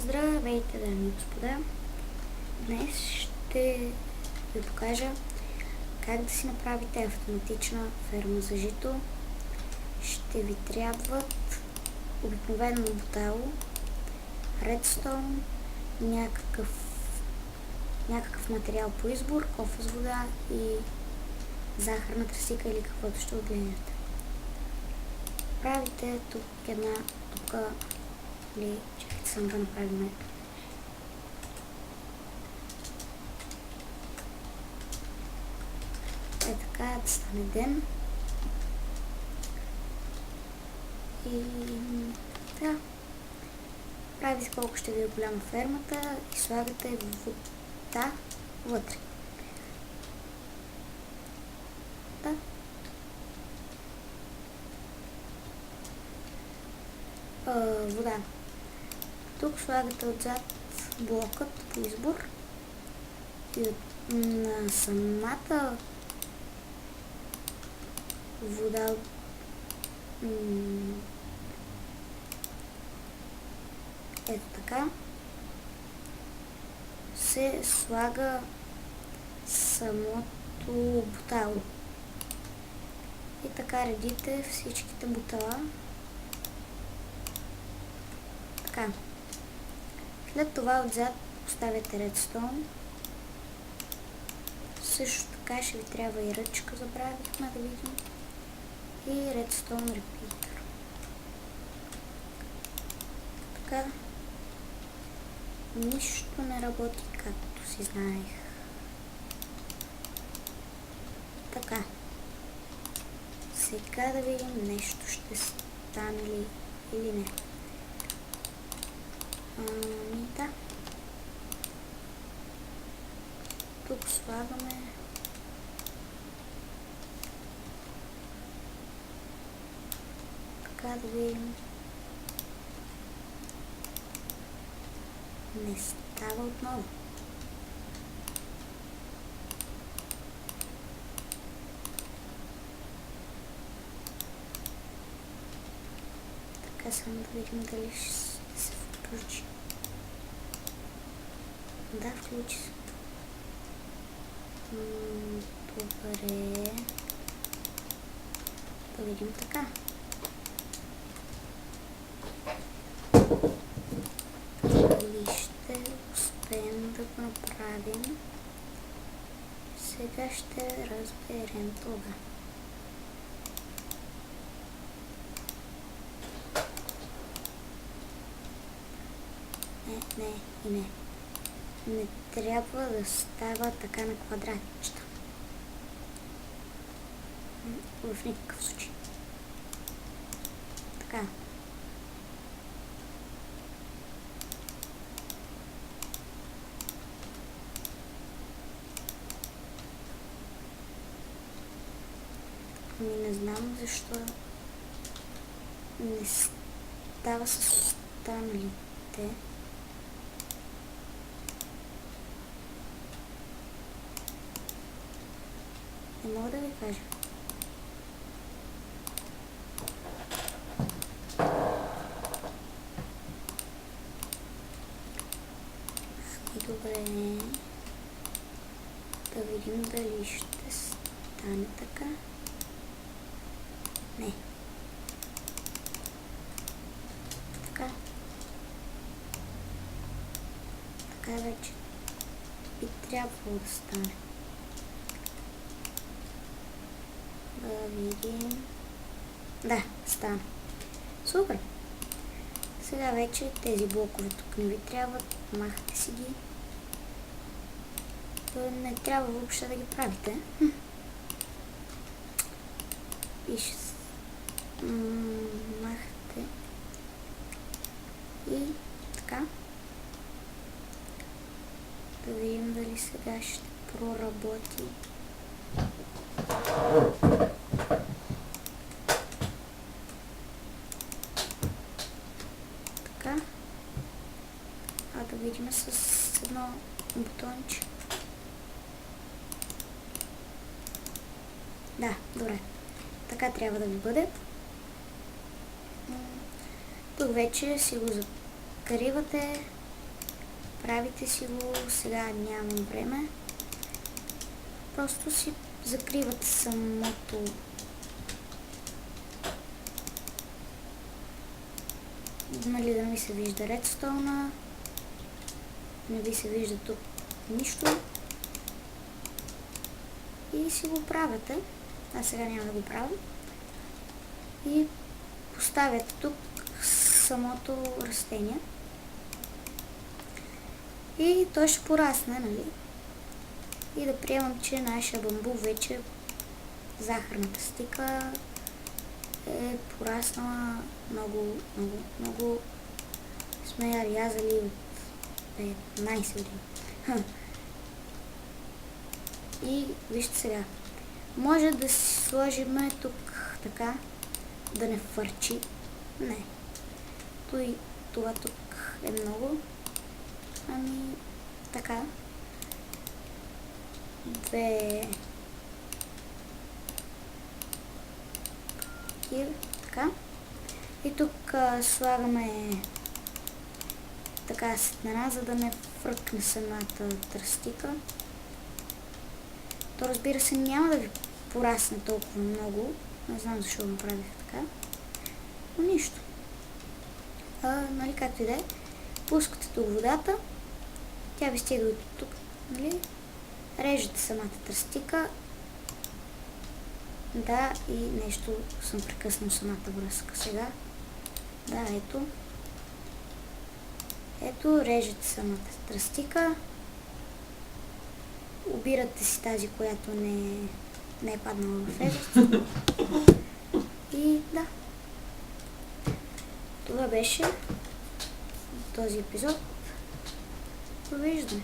Здравейте, дами и господа! Днес ще ви покажа как да си направите автоматична ферма за жито. Ще ви трябват обикновено бутало, редстоун, някакъв материал по избор, кофа с вода и захарна тръстика или каквото ще отгледате. Правите тук или чакайте само да направим така да стане ден и така правите колко ще ви е голяма фермата и слагате вода вътре. Вода. Тук слагате отзад блокът по избор и на самата вода ето така се слага самото бутало и така редите всичките бутала. Така. След това отзад поставяте редстоун. Също така ще ви трябва и ръчка, забравихме да видим. И редстоун репитър. Така. Нищо не работи, както си знаех. Така. Сега да видим нещо ще стане ли или не. Да. Тук слагаме така да видим. Не става отново. Така само да видим дали ще се включи. Да, включи се. Добре. Да видим така. Дали ще успеем да го направим? Сега ще разберем това. Не. Не трябва да става така на квадратчета. В никакъв случай. Така. Не знам защо не става с останалите. Не мога да ви кажа. Добре. Да видим дали ще стане така. Не. Така. Така вече би трябвало да стане. Да видим. Да, стана. Супер! Сега вече тези блокове тук не ви трябват. Махате си ги. Не трябва въобще да ги правите. И ще махате. И така. Да видим дали сега ще проработи. Така. Да видим с едно бутонче. Да, добре. Така трябва да ви бъде. Тук вече си го закривате правите си го, сега нямам време. Просто си закривате самото нали, да не ви се вижда редстоуна, не ви се вижда тук нищо и си го правите. Аз сега няма да го правя. И поставяте тук самото растение и той ще порасне, нали? И да приемам, че нашия бамбук вече, захарната стика е пораснала много. Сме я рязали от 15 години. И вижте сега. Може да си сложим тук така, да не фърчи. Не. Това тук е много. Ами, така. Така. И тук слагаме така сетнена, за да не фръкне самата тръстика. То разбира се няма да ви порасне толкова много. Не знам защо направих така. Но нищо. Нали, както и да е. Пускате тук водата. Тя ви стига до тук. Нали? Режете самата тръстика. Да, и нещо съм прекъснал самата връзка сега. Да, ето. Ето, режете самата тръстика. Обирате си тази, която не е паднала в езерцето. И да. Това беше този епизод. Довиждане.